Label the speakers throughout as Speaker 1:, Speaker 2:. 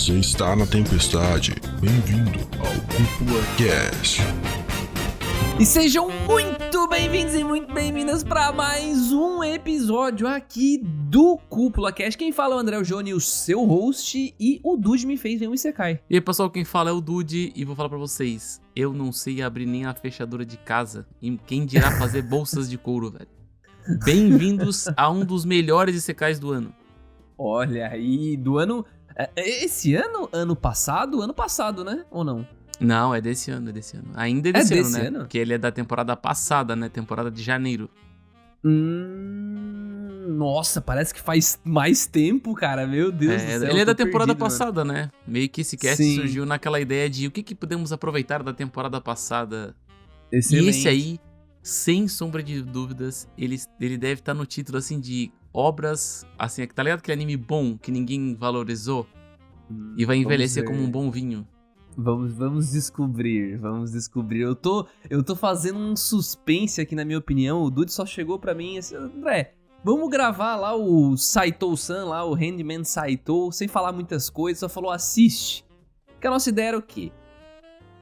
Speaker 1: Você está na tempestade. Bem-vindo ao Cúpula Cast.
Speaker 2: E sejam muito bem-vindos e muito bem-vindas para mais um episódio aqui do Cúpula Cast. Quem fala é o André Joni, o seu host, e o Dude me fez ver um Isekai.
Speaker 3: E aí, pessoal, quem fala é o Dude e vou falar pra vocês, eu não sei abrir nem a fechadura de casa, e quem dirá fazer bolsas de couro, velho. Bem-vindos a um dos melhores Isekais do ano.
Speaker 2: Olha aí, do ano... Esse ano? Ano passado? Ano passado, né? Ou não?
Speaker 3: Não, é desse ano. Ainda é desse ano, né?
Speaker 2: Ano?
Speaker 3: Porque ele é da temporada passada, né? Temporada de janeiro.
Speaker 2: Nossa, parece que faz mais tempo, cara. Meu Deus do céu.
Speaker 3: Ele é da temporada
Speaker 2: perdido,
Speaker 3: passada, né? Meio que esse cast
Speaker 2: Sim.
Speaker 3: surgiu naquela ideia de o que podemos aproveitar da temporada passada.
Speaker 2: Excelente.
Speaker 3: E esse aí, sem sombra de dúvidas, ele deve estar no título, assim, de obras, assim, tá ligado aquele anime bom que ninguém valorizou? E vai envelhecer como um bom vinho.
Speaker 2: Vamos descobrir. Eu tô fazendo um suspense aqui, na minha opinião. O Dude só chegou pra mim assim, André, vamos gravar lá o Saito-san, lá o Handman Saito, sem falar muitas coisas, só falou assiste. Que a nossa ideia era o quê?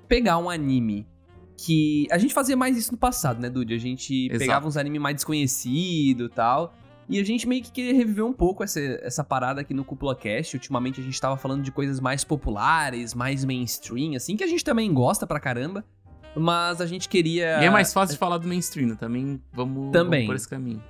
Speaker 2: Pegar um anime que... A gente fazia mais isso no passado, né, Dude? A gente pegava uns animes mais desconhecidos e tal... E a gente meio que queria reviver um pouco essa parada aqui no Cúpula Cast. Ultimamente a gente tava falando de coisas mais populares, mais mainstream, assim, que a gente também gosta pra caramba. Mas a gente queria...
Speaker 3: E é mais fácil de falar do mainstream, também vamos por esse caminho.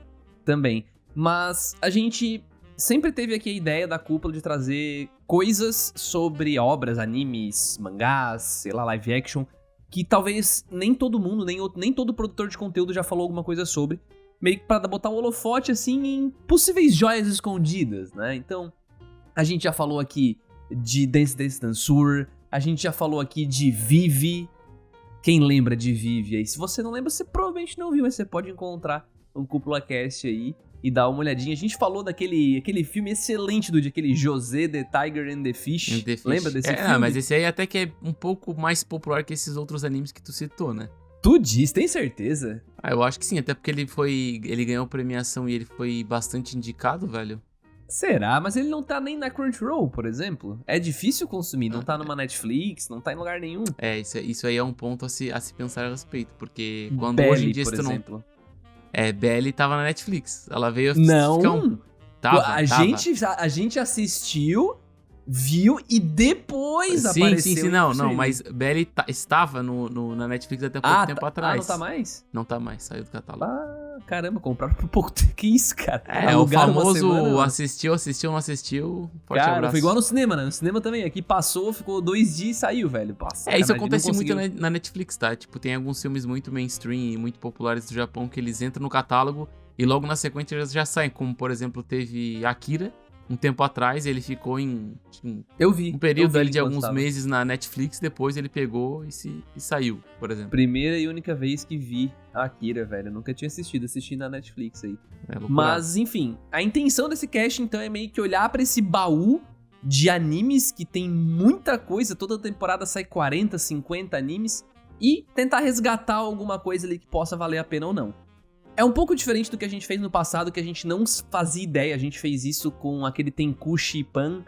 Speaker 2: Também. Mas a gente sempre teve aqui a ideia da Cúpula de trazer coisas sobre obras, animes, mangás, sei lá, live action, que talvez nem todo mundo, nem todo produtor de conteúdo já falou alguma coisa sobre. Meio que pra botar um holofote, assim, em possíveis joias escondidas, né? Então, a gente já falou aqui de Dance Dance Danseur, a gente já falou aqui de Vivi. Quem lembra de Vivi aí? Se você não lembra, você provavelmente não viu, mas você pode encontrar um Cúpula Cast aí e dar uma olhadinha. A gente falou aquele filme excelente aquele José the Tiger and the Fish. Lembra desse filme?
Speaker 3: Mas esse aí até que é um pouco mais popular que esses outros animes que tu citou, né?
Speaker 2: Tu diz, tem certeza?
Speaker 3: Eu acho que sim, até porque ele ganhou premiação e ele foi bastante indicado, velho.
Speaker 2: Será? Mas ele não tá nem na Crunchyroll, por exemplo. É difícil consumir, não tá numa Netflix, não tá em lugar nenhum.
Speaker 3: Isso aí é um ponto a se pensar a respeito, porque quando
Speaker 2: Belly,
Speaker 3: hoje em dia
Speaker 2: por exemplo.
Speaker 3: Belly tava na Netflix, ela veio
Speaker 2: não.
Speaker 3: ficar um...
Speaker 2: A gente assistiu, viu e depois apareceu.
Speaker 3: Sim, não, mas Belly estava na Netflix até pouco tempo atrás.
Speaker 2: Não tá mais?
Speaker 3: Não tá mais, saiu do catálogo.
Speaker 2: Caramba, compraram por pouco tempo. Que isso, cara?
Speaker 3: O famoso assistiu, não assistiu. Forte abraço.
Speaker 2: Foi igual no cinema, né? No cinema também. Aqui passou, ficou 2 dias e saiu, velho. Nossa,
Speaker 3: isso acontece muito na Netflix, tá? Tipo, tem alguns filmes muito mainstream e muito populares do Japão que eles entram no catálogo e logo na sequência eles já saem. Como, por exemplo, teve Akira. Um tempo atrás, ele ficou em um período ali de alguns meses na Netflix, depois ele pegou e saiu, por exemplo.
Speaker 2: Primeira e única vez que vi a Akira, velho. Eu nunca tinha assisti na Netflix aí. Mas, enfim, a intenção desse cast, então, é meio que olhar pra esse baú de animes que tem muita coisa, toda temporada sai 40, 50 animes, e tentar resgatar alguma coisa ali que possa valer a pena ou não. É um pouco diferente do que a gente fez no passado, que a gente não fazia ideia. A gente fez isso com aquele Tenkushi Pan,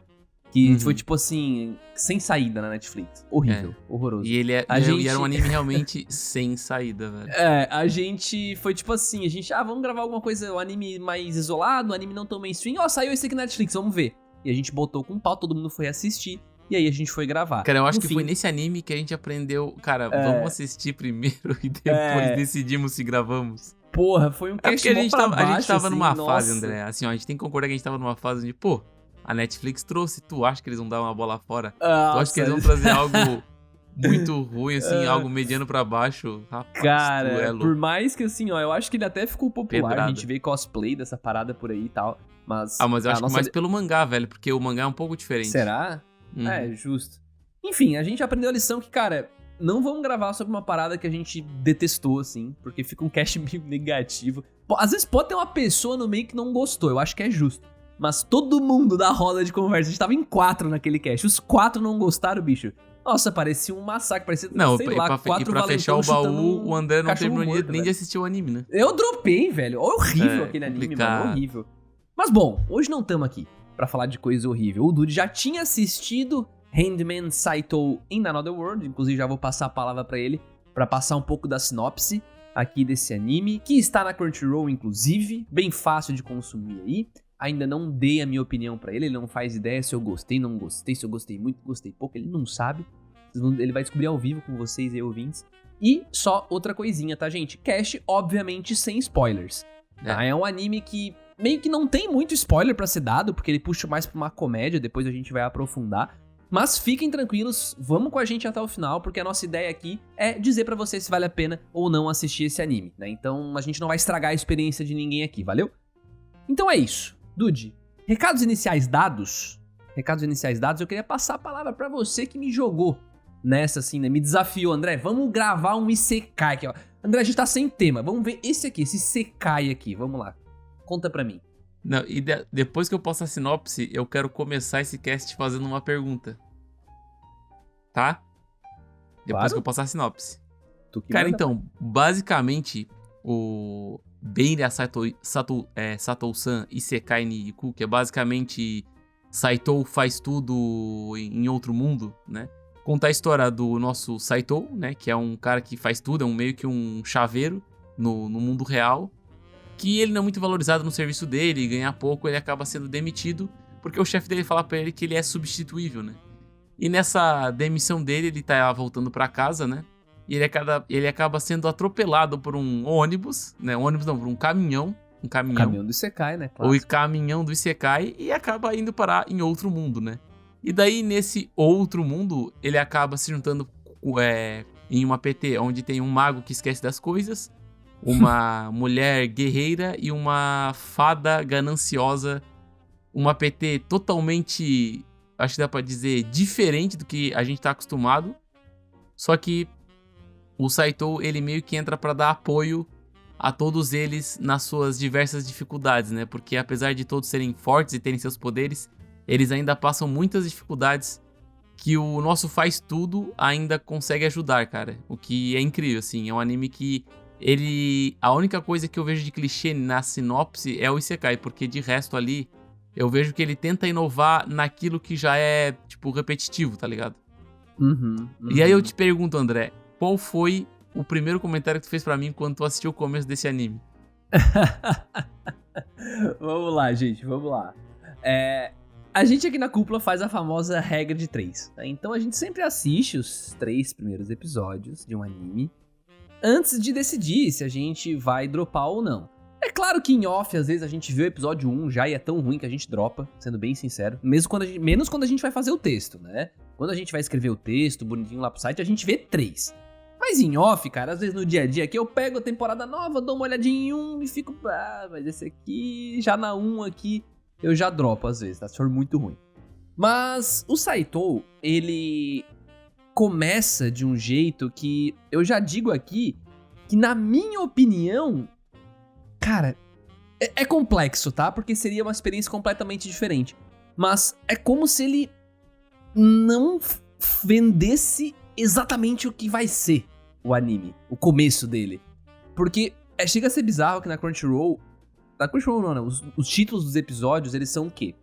Speaker 2: que foi tipo assim, sem saída na Netflix. Horrível, horroroso.
Speaker 3: E ele era um anime realmente sem saída, velho.
Speaker 2: A gente foi tipo assim, vamos gravar alguma coisa, um anime mais isolado, um anime não tão mainstream. Saiu esse aqui na Netflix, vamos ver. E a gente botou com um pau, todo mundo foi assistir. E aí a gente foi gravar.
Speaker 3: Cara, eu acho que foi nesse anime que a gente aprendeu, cara, vamos assistir primeiro e depois decidimos se gravamos.
Speaker 2: Porra, foi um cast
Speaker 3: porque a gente tava
Speaker 2: assim,
Speaker 3: numa fase, André, assim, ó, a gente tem que concordar que a gente tava numa fase onde, a Netflix trouxe, tu acha que eles vão dar uma bola fora? Tu acha que eles vão trazer algo muito ruim, assim, algo mediano pra baixo? Rapaz,
Speaker 2: cara, por mais que assim, ó, eu acho que ele até ficou popular,
Speaker 3: Pedrada.
Speaker 2: A gente vê cosplay dessa parada por aí e tal, mas...
Speaker 3: mas eu acho que mais pelo mangá, velho, porque o mangá é um pouco diferente.
Speaker 2: Será? Justo. Enfim, a gente aprendeu a lição que, cara... Não vamos gravar sobre uma parada que a gente detestou, assim, porque fica um cast meio negativo. Às vezes pode ter uma pessoa no meio que não gostou, eu acho que é justo. Mas todo mundo da roda de conversa, a gente tava em 4 naquele cast, os 4 não gostaram, bicho. Nossa, parecia um massacre, parecia, sei lá, 4
Speaker 3: pra fechar o baú, o André não terminou nem de assistir o anime, né?
Speaker 2: Eu dropei, velho, horrível aquele anime, mano, horrível. Mas bom, hoje não estamos aqui. pra falar de coisa horrível. O Dude já tinha assistido Handmaid's Saito in Another World, inclusive já vou passar a palavra pra ele, pra passar um pouco da sinopse aqui desse anime, que está na Crunchyroll, inclusive, bem fácil de consumir aí. Ainda não dei a minha opinião pra ele não faz ideia se eu gostei, não gostei, se eu gostei muito, gostei pouco, ele não sabe. Ele vai descobrir ao vivo com vocês e ouvintes. E só outra coisinha, tá, gente? Cast, obviamente, sem spoilers. Tá? É um anime que meio que não tem muito spoiler pra ser dado, porque ele puxa mais pra uma comédia, depois a gente vai aprofundar. Mas fiquem tranquilos, vamos com a gente até o final, porque a nossa ideia aqui é dizer pra vocês se vale a pena ou não assistir esse anime, né? Então a gente não vai estragar a experiência de ninguém aqui, valeu? Então é isso. Dude, recados iniciais dados, eu queria passar a palavra pra você que me jogou nessa, assim, né? Me desafiou, André, vamos gravar um Isekai aqui, ó. André, a gente tá sem tema, vamos ver esse aqui, esse Isekai aqui, vamos lá. Conta pra mim.
Speaker 3: Não, e depois que eu posto a sinopse, eu quero começar esse cast fazendo uma pergunta. Tá? Depois que eu passar a sinopse. Cara, então, basicamente, o Benria Satou-san Isekai Niku, que é basicamente Saito faz tudo em outro mundo, né? Conta a história do nosso Saito, né? Que é um cara que faz tudo, é meio que um chaveiro no mundo real. Que ele não é muito valorizado no serviço dele, ganha pouco, ele acaba sendo demitido, porque o chefe dele fala pra ele que ele é substituível, né? E nessa demissão dele, ele tá voltando pra casa, né? E ele acaba sendo atropelado por um ônibus, né? Por um caminhão. Um caminhão
Speaker 2: do Isekai, né?
Speaker 3: Clássico. O caminhão do Isekai, e acaba indo parar em outro mundo, né? E daí, nesse outro mundo, ele acaba se juntando em uma PT, onde tem um mago que esquece das coisas, uma mulher guerreira e uma fada gananciosa. Uma PT totalmente, acho que dá pra dizer, diferente do que a gente tá acostumado. Só que o Saito, ele meio que entra pra dar apoio a todos eles nas suas diversas dificuldades, né? Porque apesar de todos serem fortes e terem seus poderes, eles ainda passam muitas dificuldades que o nosso faz tudo ainda consegue ajudar, cara. O que é incrível, assim. É um anime que a única coisa que eu vejo de clichê na sinopse é o Isekai, porque de resto ali eu vejo que ele tenta inovar naquilo que já é, tipo, repetitivo, tá ligado? E aí eu te pergunto, André, qual foi o primeiro comentário que tu fez pra mim quando tu assistiu o começo desse anime?
Speaker 2: Vamos lá, gente, vamos lá. A gente aqui na Cúpula faz a famosa regra de 3. Né? Então a gente sempre assiste os 3 primeiros episódios de um anime antes de decidir se a gente vai dropar ou não. É claro que em off, às vezes, a gente vê o episódio 1 já e é tão ruim que a gente dropa, sendo bem sincero. Menos quando a gente vai fazer o texto, né? Quando a gente vai escrever o texto bonitinho lá pro site, a gente vê 3. Mas em off, cara, às vezes no dia a dia aqui eu pego a temporada nova, dou uma olhadinha em um e fico... mas esse aqui, já na 1 aqui, eu já dropo às vezes, tá? Se for muito ruim. Mas o Saito, ele começa de um jeito que eu já digo aqui que, na minha opinião, cara, é complexo, tá? Porque seria uma experiência completamente diferente. Mas é como se ele não vendesse exatamente o que vai ser o anime, o começo dele. Porque chega a ser bizarro que na Crunchyroll... Na Crunchyroll não. Os títulos dos episódios, eles são o quê?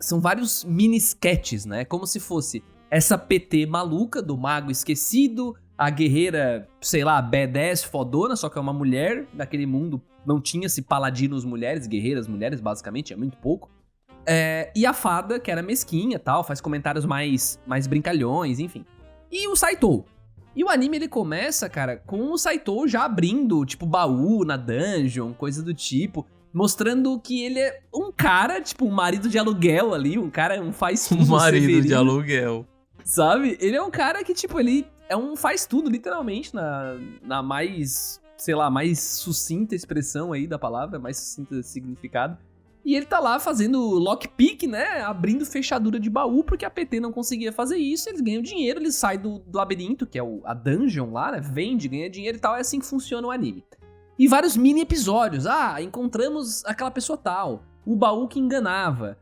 Speaker 2: São vários mini sketches, né? Como se fosse essa PT maluca do mago esquecido, a guerreira, sei lá, badass, fodona, só que é uma mulher. Naquele mundo não tinha-se paladinos mulheres, guerreiras mulheres, basicamente, é muito pouco. E a fada, que era mesquinha e tal, faz comentários mais brincalhões, enfim. E o Saito. E o anime, ele começa, cara, com o Saito já abrindo, tipo, baú na dungeon, coisa do tipo, mostrando que ele é um cara, tipo, um marido de aluguel ali, um cara, um faz tudo.
Speaker 3: Um marido de aluguel.
Speaker 2: Sabe? Ele é um cara que, tipo, ele é um faz tudo, literalmente, na mais, sei lá, mais sucinta expressão aí da palavra, mais sucinta significado. E ele tá lá fazendo lockpick, né? Abrindo fechadura de baú, porque a PT não conseguia fazer isso. Eles ganham dinheiro, eles saem do labirinto, que é a dungeon lá, né? Vende, ganha dinheiro e tal. É assim que funciona o anime. E vários mini episódios. Encontramos aquela pessoa tal. O baú que enganava.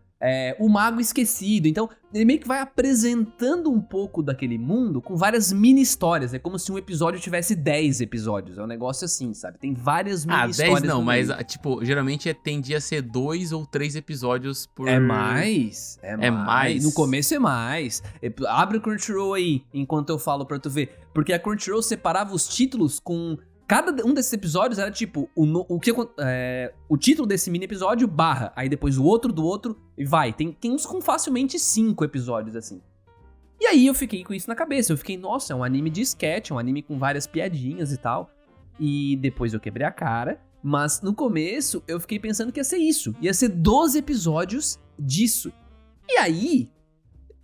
Speaker 2: o Mago Esquecido. Então, ele meio que vai apresentando um pouco daquele mundo com várias mini-histórias. É como se um episódio tivesse 10 episódios. É um negócio assim, sabe? Tem várias mini-histórias.
Speaker 3: 10 não,
Speaker 2: no
Speaker 3: mas,
Speaker 2: meio.
Speaker 3: tipo, geralmente tendia a ser 2 ou 3 episódios por...
Speaker 2: É mais.
Speaker 3: É mais?
Speaker 2: No começo é mais. Abre o Crunchyroll aí, enquanto eu falo pra tu ver. Porque a Crunchyroll separava os títulos com... Cada um desses episódios era tipo, o título desse mini episódio barra, aí depois o outro do outro e vai. Tem uns com facilmente 5 episódios, assim. E aí eu fiquei com isso na cabeça, eu fiquei, nossa, é um anime de sketch, é um anime com várias piadinhas e tal. E depois eu quebrei a cara, mas no começo eu fiquei pensando que ia ser isso, ia ser 12 episódios disso. E aí...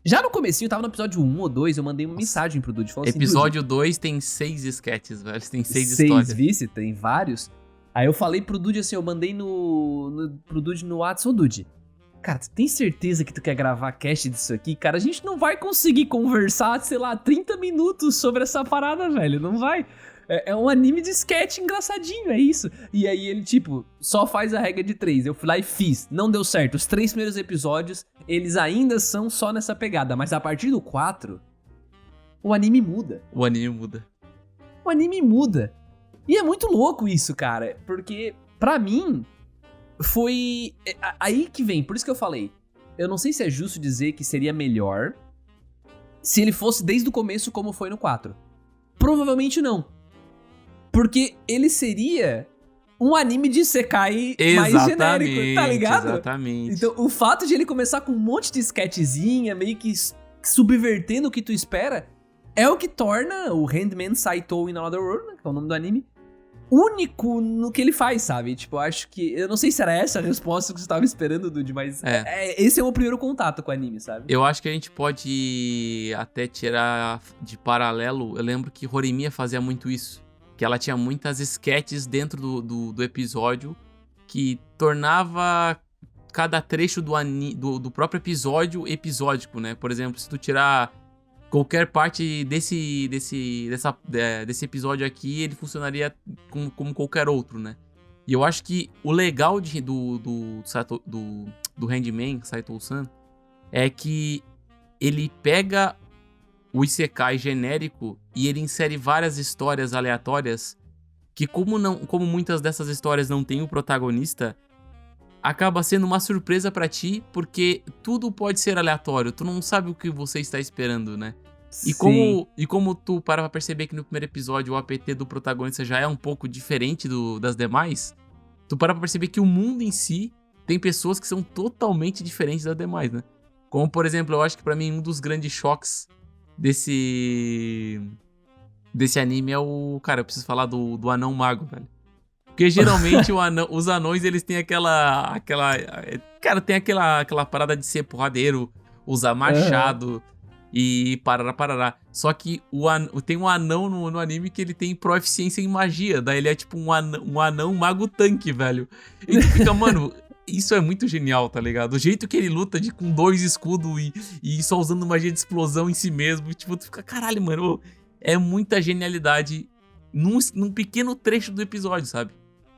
Speaker 2: Já no comecinho, tava no episódio 1 ou 2, eu mandei uma mensagem pro Dude. Falando
Speaker 3: episódio 2 tem 6 sketches, velho. Tem 6
Speaker 2: histórias. 6, vice, tem vários. Aí eu falei pro Dude assim, eu mandei pro Dude no WhatsApp, ô Dude, cara, tu tem certeza que tu quer gravar cast disso aqui? Cara, a gente não vai conseguir conversar, sei lá, 30 minutos sobre essa parada, velho, não vai. É um anime de sketch engraçadinho, é isso. E aí ele, tipo, só faz a regra de 3. Eu fui lá e fiz. Não deu certo. Os 3 primeiros episódios, eles ainda são só nessa pegada. Mas a partir do 4, o anime muda.
Speaker 3: O anime muda.
Speaker 2: O anime muda. E é muito louco isso, cara. Porque, pra mim, foi... Aí que vem. Por isso que eu falei. Eu não sei se é justo dizer que seria melhor se ele fosse desde o começo como foi no 4. Provavelmente não. Porque ele seria um anime de Isekai mais genérico, tá ligado?
Speaker 3: Exatamente.
Speaker 2: Então, o fato de ele começar com um monte de sketchzinha, meio que subvertendo o que tu espera, é o que torna o Handman Saito in Another World, né, que é o nome do anime, único no que ele faz, sabe? Tipo, eu acho que... Eu não sei se era essa a resposta que você tava esperando, Dude, mas esse é o meu primeiro contato com o anime, sabe?
Speaker 3: Eu acho que a gente pode até tirar de paralelo. Eu lembro que Horimiya fazia muito isso. Que ela tinha muitas sketches dentro do episódio que tornava cada trecho do próprio episódio episódico, né? Por exemplo, se tu tirar qualquer parte desse episódio aqui, ele funcionaria como qualquer outro, né? E eu acho que o legal do Handman, Saito-san, é que ele pega o Isekai genérico e ele insere várias histórias aleatórias que, como muitas dessas histórias não tem o protagonista, acaba sendo uma surpresa pra ti, porque tudo pode ser aleatório, tu não sabe o que você está esperando, né? E como tu para pra perceber que no primeiro episódio o APT do protagonista já é um pouco diferente das demais, tu para pra perceber que o mundo em si tem pessoas que são totalmente diferentes das demais, né? Como, por exemplo, eu acho que pra mim um dos grandes choques desse anime é o... Cara, eu preciso falar do anão mago, velho. Porque geralmente os anões, eles têm aquela... Cara, tem aquela parada de ser porradeiro, usar machado e parará. Só que tem um anão no anime que ele tem proficiência em magia. Daí ele é tipo um anão mago tanque, velho. E tu fica, mano... Isso é muito genial, tá ligado? O jeito que ele luta com 2 escudos e só usando magia de explosão em si mesmo. Tipo, tu fica, caralho, mano. É muita genialidade num pequeno trecho do episódio, sabe?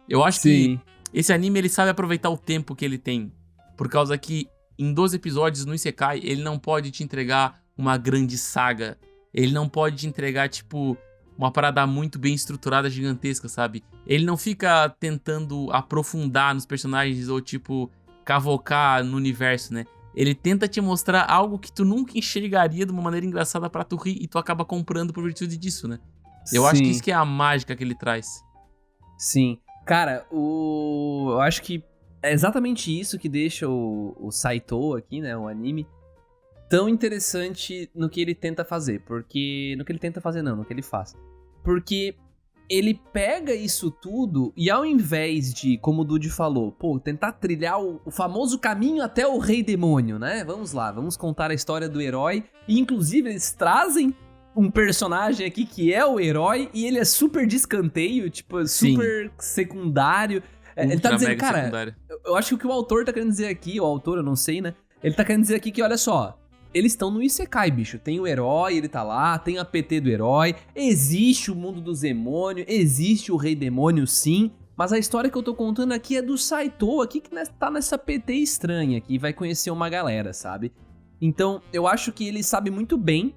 Speaker 3: Eu acho que esse anime, ele sabe aproveitar o tempo que ele tem. Por causa que em 12 episódios no Isekai, ele não pode te entregar uma grande saga. Ele não pode te entregar, tipo... uma parada muito bem estruturada, gigantesca, sabe? Ele não fica tentando aprofundar nos personagens ou, tipo, cavocar no universo, né? Ele tenta te mostrar algo que tu nunca enxergaria de uma maneira engraçada pra tu rir e tu acaba comprando por virtude disso, né? Eu acho que isso que é a mágica que ele traz.
Speaker 2: Sim. Cara, eu acho que é exatamente isso que deixa o Saito aqui, né? O anime tão interessante no que ele tenta fazer. Porque... No que ele tenta fazer, não. No que ele faz. Porque ele pega isso tudo e ao invés de, como o Dude falou, tentar trilhar o famoso caminho até o Rei Demônio, né? Vamos lá, vamos contar a história do herói. E inclusive eles trazem um personagem aqui que é o herói e ele é super de escanteio, tipo, super secundário. Ele tá dizendo, cara, eu acho que o que o autor tá querendo dizer aqui, o autor, eu não sei, né? Ele tá querendo dizer aqui que, olha só... Eles estão no Isekai, bicho. Tem o herói, ele tá lá, tem a PT do herói, existe o mundo dos demônios, existe o rei demônio, sim, Mas a história que eu tô contando aqui é do Saito aqui, que tá nessa PT estranha aqui, vai conhecer uma galera, sabe? Então, eu acho que ele sabe muito bem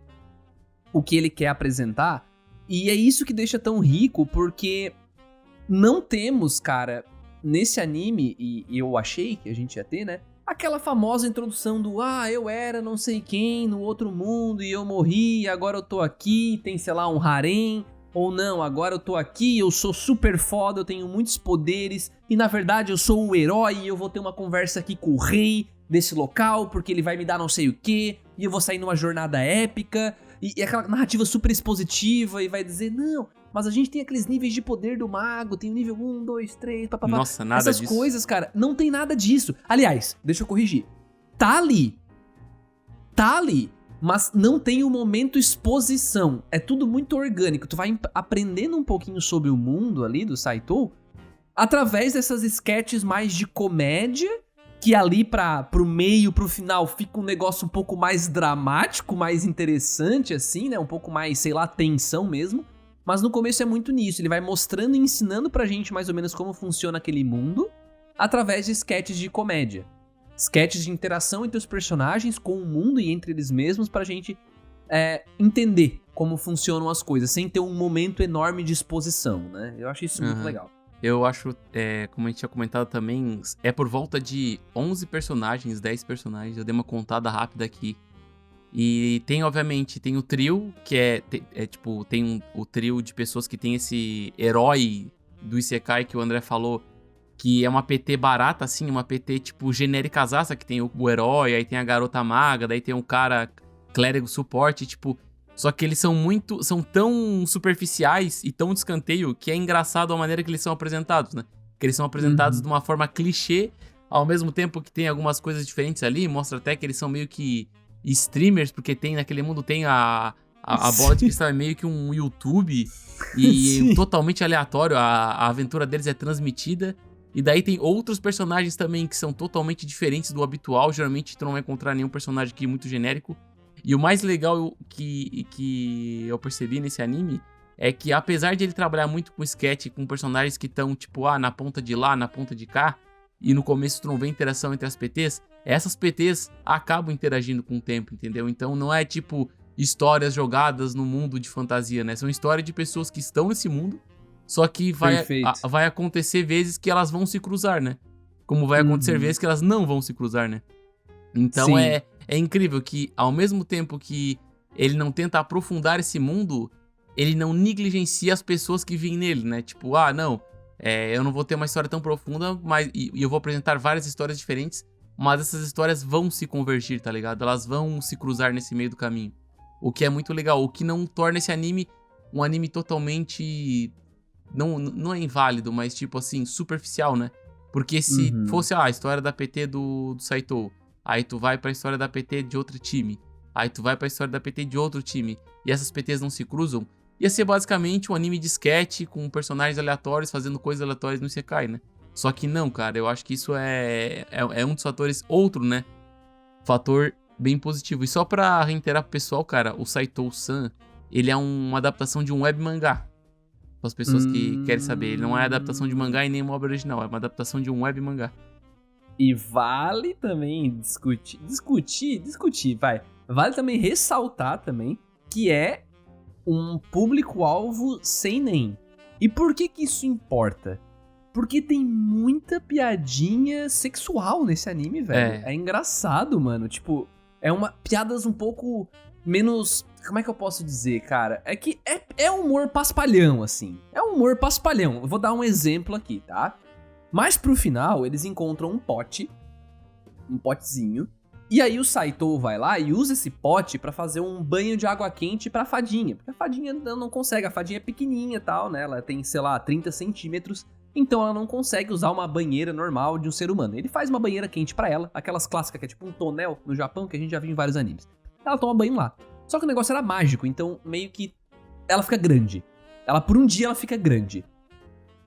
Speaker 2: o que ele quer apresentar, e é isso que deixa tão rico, porque não temos, cara, nesse anime, e eu achei que a gente ia ter, né? Aquela famosa introdução do, eu era não sei quem no outro mundo, e eu morri, agora eu tô aqui, tem, sei lá, um harém. Ou não, agora eu tô aqui, eu sou super foda, eu tenho muitos poderes, e na verdade eu sou o herói, e eu vou ter uma conversa aqui com o rei desse local, porque ele vai me dar não sei o que, e eu vou sair numa jornada épica, e aquela narrativa super expositiva, e vai dizer, não, mas a gente tem aqueles níveis de poder do mago, tem o nível 1, 2, 3, papapá.
Speaker 3: Nossa, nada
Speaker 2: Essas
Speaker 3: disso.
Speaker 2: coisas, cara, não tem nada disso. Aliás, deixa eu corrigir. Tá ali, mas não tem o momento exposição. É tudo muito orgânico. Tu vai aprendendo um pouquinho sobre o mundo ali do através dessas sketches mais de comédia, que ali pro meio, pro final, fica um negócio um pouco mais dramático, mais interessante, assim, né? Um pouco mais, sei lá, tensão mesmo. Mas no começo é muito nisso. Ele vai mostrando e ensinando pra gente mais ou menos como funciona aquele mundo, através de sketches de comédia. Sketches de interação entre os personagens com o mundo e entre eles mesmos pra gente entender como funcionam as coisas, sem ter um momento enorme de exposição, né? Eu acho isso muito legal.
Speaker 3: Eu acho, como a gente tinha comentado também, é por volta de 11 personagens, 10 personagens, eu dei uma contada rápida aqui. E tem, obviamente, tem o trio, que o trio de pessoas que tem esse herói do Isekai que o André falou, que é uma PT barata, assim, uma PT, tipo, genéricazaça, que tem o herói, aí tem a garota maga, daí tem um cara clérigo suporte, tipo... Só que eles são tão superficiais e tão de escanteio que é engraçado a maneira que eles são apresentados, né? Que eles são apresentados de uma forma clichê, ao mesmo tempo que tem algumas coisas diferentes ali, mostra até que eles são meio que streamers, porque tem naquele mundo tem a bola de cristal é meio que um YouTube e totalmente aleatório, a aventura deles é transmitida. E daí tem outros personagens também que são totalmente diferentes do habitual. Geralmente tu não vai encontrar nenhum personagem aqui muito genérico. E o mais legal que eu percebi nesse anime é que apesar de ele trabalhar muito com sketch, com personagens que estão tipo, na ponta de lá, na ponta de cá, e no começo tu não vê interação entre as PTs, essas PTs acabam interagindo com o tempo, entendeu? Então não é tipo histórias jogadas no mundo de fantasia, né? São histórias de pessoas que estão nesse mundo, só que vai acontecer vezes que elas vão se cruzar, né? Como vai acontecer vezes que elas não vão se cruzar, né? Então é incrível que, ao mesmo tempo que ele não tenta aprofundar esse mundo, ele não negligencia as pessoas que vêm nele, né? Tipo, eu não vou ter uma história tão profunda, mas e eu vou apresentar várias histórias diferentes, mas essas histórias vão se convergir, tá ligado? Elas vão se cruzar nesse meio do caminho. O que é muito legal, o que não torna esse anime um anime totalmente... Não é inválido, mas tipo assim, superficial, né? Porque se fosse a história da PT do Saito, aí tu vai pra história da PT de outro time, aí tu vai pra história da PT de outro time, e essas PTs não se cruzam, ia ser basicamente um anime de sketch com personagens aleatórios fazendo coisas aleatórias no Isekai, né? Só que não, cara, eu acho que isso é um dos fatores, outro, né? Fator bem positivo. E só pra reiterar pro pessoal, cara, o Saito-san, ele é uma adaptação de um web mangá. Para as pessoas que querem saber, ele não é adaptação de mangá e nem uma obra original, é uma adaptação de um web mangá.
Speaker 2: E vale também discutir, vai. Vale também ressaltar também que é um público-alvo sem nem. E por que isso importa? Porque tem muita piadinha sexual nesse anime, velho. É engraçado, mano. Tipo, piadas um pouco menos... Como é que eu posso dizer, cara? É que é humor paspalhão, assim. É humor paspalhão. Eu vou dar um exemplo aqui, tá? Mas pro final, eles encontram um potezinho, e aí o Saito vai lá e usa esse pote pra fazer um banho de água quente pra fadinha. Porque a fadinha não consegue, a fadinha é pequenininha e tal, né? Ela tem, sei lá, 30 centímetros, então ela não consegue usar uma banheira normal de um ser humano. Ele faz uma banheira quente pra ela, aquelas clássicas que é tipo um tonel no Japão, que a gente já viu em vários animes. Ela toma banho lá. Só que o negócio era mágico, então meio que ela fica grande. Por um dia ela fica grande.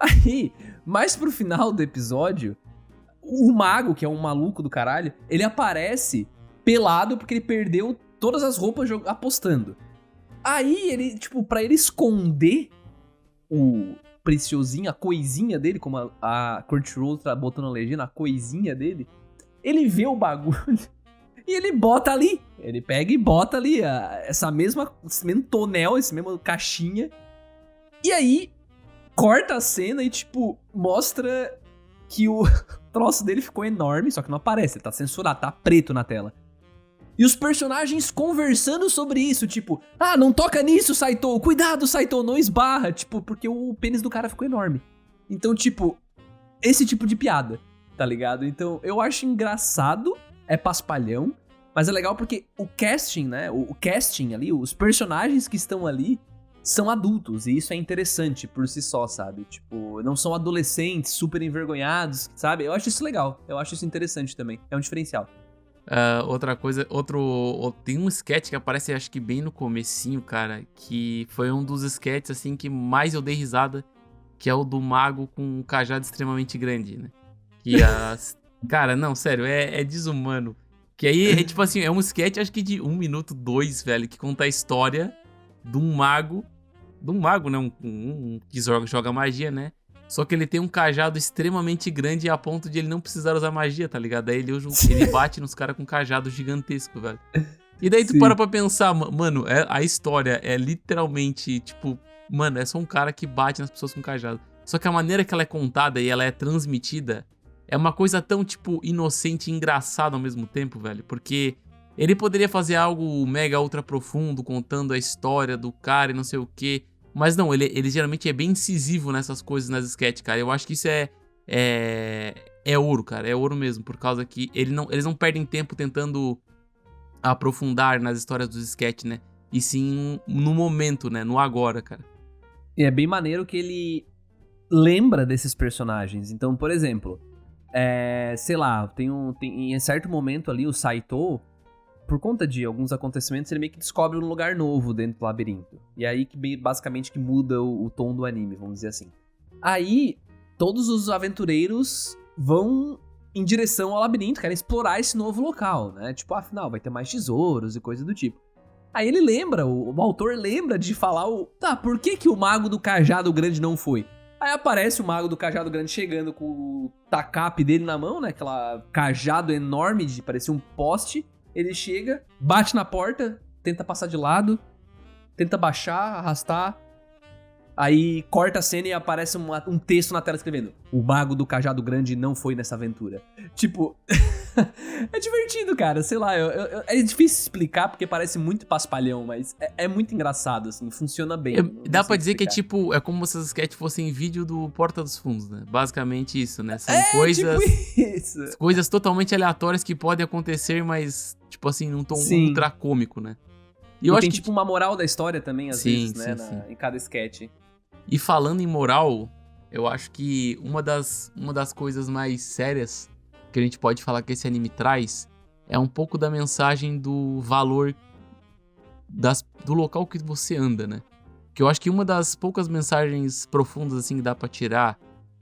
Speaker 2: Aí, mais pro final do episódio, o mago, que é um maluco do caralho, ele aparece pelado porque ele perdeu todas as roupas apostando. Aí ele, tipo, pra ele esconder preciosinho, a coisinha dele, como a Crunchyroll tá botando na legenda, a coisinha dele, ele vê o bagulho e ele bota ali. Ele pega e bota ali esse mesmo tonel, esse mesmo caixinha. E aí, corta a cena e, tipo, mostra que o troço dele ficou enorme, só que não aparece, ele tá censurado, tá preto na tela. E os personagens conversando sobre isso, tipo, não toca nisso, Saito, cuidado, Saito, não esbarra, tipo, porque o pênis do cara ficou enorme. Então, tipo, esse tipo de piada, tá ligado? Então, eu acho engraçado, é paspalhão, mas é legal porque o casting, né, o casting ali, os personagens que estão ali são adultos, e isso é interessante por si só, sabe? Tipo, não são adolescentes super envergonhados, sabe? Eu acho isso legal, eu acho isso interessante também, é um diferencial.
Speaker 3: Outra coisa, tem um sketch que aparece, acho que bem no comecinho, cara, que foi um dos sketches, assim, que mais eu dei risada, que é o do mago com um cajado extremamente grande, né? Que cara, não, sério, é desumano. Que aí, é tipo assim, é um sketch, acho que de 1 minuto, 2, velho, que conta a história de um mago, né? Um que joga magia, né? Só que ele tem um cajado extremamente grande a ponto de ele não precisar usar magia, tá ligado? Daí ele bate nos caras com um cajado gigantesco, velho. E daí tu para pra pensar, mano, a história é literalmente, tipo, mano, é só um cara que bate nas pessoas com cajado. Só que a maneira que ela é contada e ela é transmitida é uma coisa tão, tipo, inocente e engraçada ao mesmo tempo, velho. Porque ele poderia fazer algo mega ultra profundo, contando a história do cara e não sei o quê. Mas não, ele geralmente é bem incisivo nessas coisas, nas sketches, cara. Eu acho que isso é ouro, cara. É ouro mesmo, por causa que eles não perdem tempo tentando aprofundar nas histórias dos sketches, né? E sim no momento, né? No agora, cara.
Speaker 2: E é bem maneiro que ele lembra desses personagens. Então, por exemplo, sei lá, em certo momento ali o Saito, por conta de alguns acontecimentos, ele meio que descobre um lugar novo dentro do labirinto. E aí que basicamente que muda o tom do anime, vamos dizer assim. Aí, todos os aventureiros vão em direção ao labirinto, querem explorar esse novo local, né? Tipo, afinal, vai ter mais tesouros e coisa do tipo. Aí ele lembra, o autor lembra de falar por que o mago do cajado grande não foi? Aí aparece o mago do cajado grande chegando com o tacape dele na mão, né? Aquela cajado enorme de parecer um poste. Ele chega, bate na porta, tenta passar de lado, tenta baixar, arrastar. Aí corta a cena e aparece um texto na tela escrevendo: o mago do cajado grande não foi nessa aventura. Tipo, é divertido, cara. Sei lá, é difícil explicar porque parece muito paspalhão, mas é muito engraçado, assim, funciona bem.
Speaker 3: Dá pra dizer que é tipo, é como se as sketches fossem vídeo do Porta dos Fundos, né? Basicamente isso, né? São coisas,
Speaker 2: tipo isso.
Speaker 3: Coisas totalmente aleatórias que podem acontecer, mas, tipo assim, num tom ultra cômico, né?
Speaker 2: E eu acho tem tipo uma moral da história também, às vezes, né? Em cada sketch.
Speaker 3: E falando em moral, eu acho que uma das coisas mais sérias que a gente pode falar que esse anime traz é um pouco da mensagem do valor do local que você anda, né? Que eu acho que uma das poucas mensagens profundas assim que dá pra tirar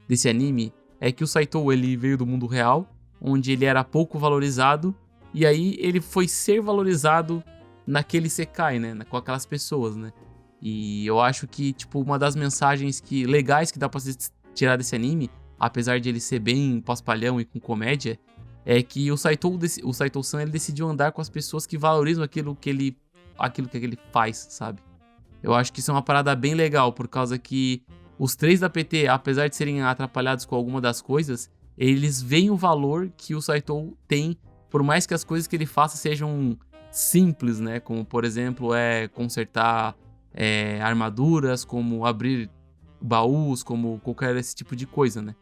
Speaker 3: desse anime é que o Saito, ele veio do mundo real, onde ele era pouco valorizado, e aí ele foi ser valorizado naquele Sekai, né? Com aquelas pessoas, né? E eu acho que, tipo, uma das mensagens legais que dá pra se tirar desse anime, apesar de ele ser bem paspalhão e com comédia, é que o Saito-san, ele decidiu andar com as pessoas que valorizam aquilo que ele faz, sabe? Eu acho que isso é uma parada bem legal, por causa que os 3 da PT, apesar de serem atrapalhados com alguma das coisas, eles veem o valor que o Saito tem, por mais que as coisas que ele faça sejam simples, né? Como, por exemplo, consertar armaduras, como abrir baús, como qualquer esse tipo de coisa, né?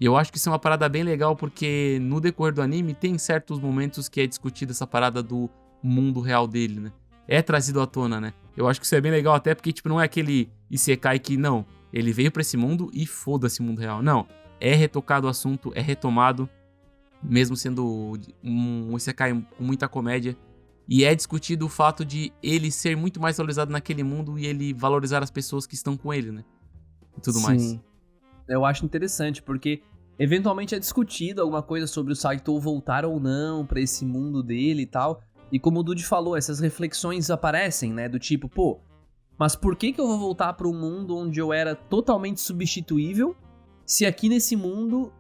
Speaker 3: E eu acho que isso é uma parada bem legal, porque no decorrer do anime tem certos momentos que é discutida essa parada do mundo real dele, né? É trazido à tona, né? Eu acho que isso é bem legal até porque, tipo, não é aquele Isekai que, não, ele veio pra esse mundo e foda-se o mundo real. Não, é retocado o assunto, é retomado, mesmo sendo um Isekai com muita comédia. E é discutido o fato de ele ser muito mais valorizado naquele mundo e ele valorizar as pessoas que estão com ele, né? E tudo mais.
Speaker 2: Eu acho interessante, porque eventualmente é discutido alguma coisa sobre o Saito voltar ou não pra esse mundo dele e tal. E como o Dude falou, essas reflexões aparecem, né? Do tipo, Mas por que eu vou voltar pra um mundo onde eu era totalmente substituível, se aqui nesse mundo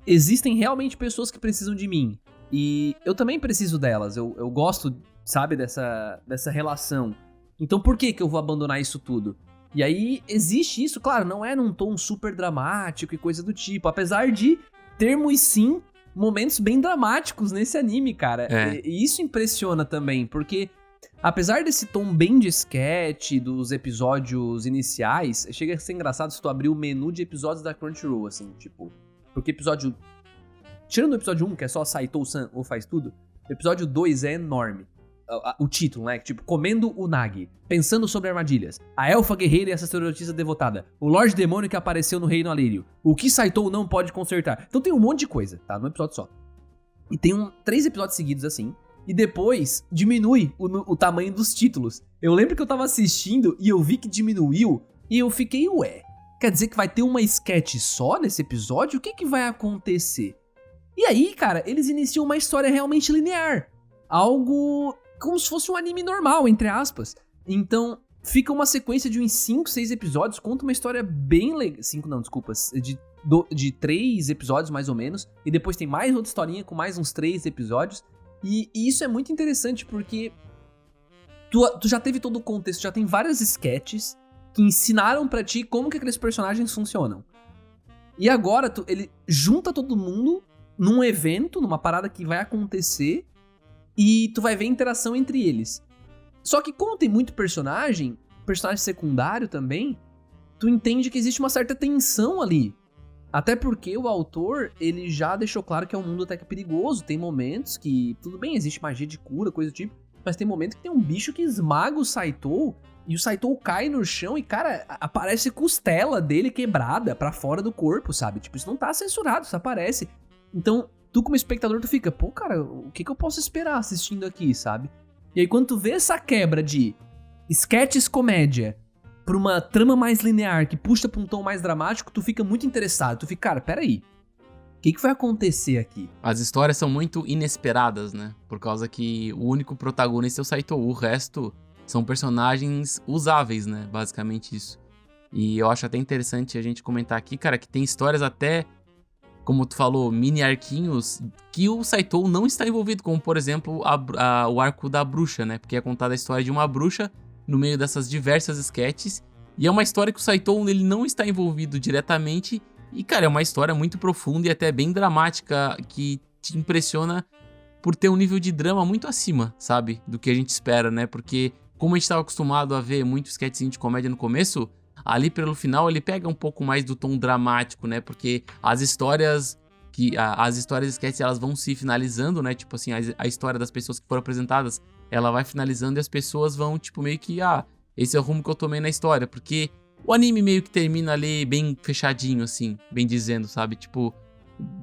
Speaker 2: existem realmente pessoas que precisam de mim? E eu também preciso delas, eu gosto, sabe, dessa relação. Então por que eu vou abandonar isso tudo? E aí existe isso, claro, não é num tom super dramático e coisa do tipo, apesar de termos sim momentos bem dramáticos nesse anime, cara. E isso impressiona também, porque apesar desse tom bem de sketch dos episódios iniciais, chega a ser engraçado se tu abrir o menu de episódios da Crunchyroll, assim, tipo, porque tirando o episódio 1, que é só Saito-san ou faz tudo, o episódio 2 é enorme. O título, né? Tipo, comendo o Nagi, pensando sobre armadilhas, a elfa guerreira e a sacerdotisa devotada, o Lorde Demônio que apareceu no Reino Alírio, o que Saito não pode consertar. Então tem um monte de coisa, tá? Num episódio só. E tem 3 episódios seguidos assim, e depois diminui o tamanho dos títulos. Eu lembro que eu tava assistindo e eu vi que diminuiu, e eu fiquei, ué, quer dizer que vai ter uma sketch só nesse episódio? O que vai acontecer? E aí, cara, eles iniciam uma história realmente linear. Algo como se fosse um anime normal, entre aspas. Então, fica uma sequência de uns 5, 6 episódios, conta uma história bem legal. 5 não, desculpa. De 3 episódios, mais ou menos. E depois tem mais outra historinha com mais uns 3 episódios. E isso é muito interessante porque tu já teve todo o contexto, já tem várias sketches que ensinaram pra ti como que aqueles personagens funcionam. E agora, ele junta todo mundo num evento, numa parada que vai acontecer, e tu vai ver a interação entre eles. Só que como tem muito personagem secundário também, tu entende que existe uma certa tensão ali. Até porque o autor, ele já deixou claro que é um mundo até que perigoso. Tem momentos que, tudo bem, existe magia de cura, coisa do tipo, mas tem momentos que tem um bicho que esmaga o Saito, e o Saito cai no chão e, cara, aparece costela dele quebrada pra fora do corpo, sabe? Tipo, isso não tá censurado, isso aparece. Então, tu como espectador, tu fica, pô, cara, o que eu posso esperar assistindo aqui, sabe? E aí quando tu vê essa quebra de sketches comédia pra uma trama mais linear que puxa pra um tom mais dramático, tu fica muito interessado. Tu fica, cara, peraí, o que vai acontecer aqui?
Speaker 3: As histórias são muito inesperadas, né? Por causa que o único protagonista é o Saito, o resto são personagens usáveis, né? Basicamente isso. E eu acho até interessante a gente comentar aqui, cara, que tem histórias até, como tu falou, mini arquinhos que o Saito não está envolvido, como por exemplo o arco da bruxa, né? Porque é contada a história de uma bruxa no meio dessas diversas sketches, e é uma história que o Saito ele não está envolvido diretamente, e cara, é uma história muito profunda e até bem dramática, que te impressiona por ter um nível de drama muito acima, sabe? Do que a gente espera, né? Porque como a gente estava acostumado a ver muito sketchzinho de comédia no começo, ali pelo final ele pega um pouco mais do tom dramático, né? Porque as histórias sketches, elas vão se finalizando, né? Tipo assim, a história das pessoas que foram apresentadas, ela vai finalizando e as pessoas vão, tipo, meio que, esse é o rumo que eu tomei na história. Porque o anime meio que termina ali bem fechadinho, assim, bem dizendo, sabe? Tipo,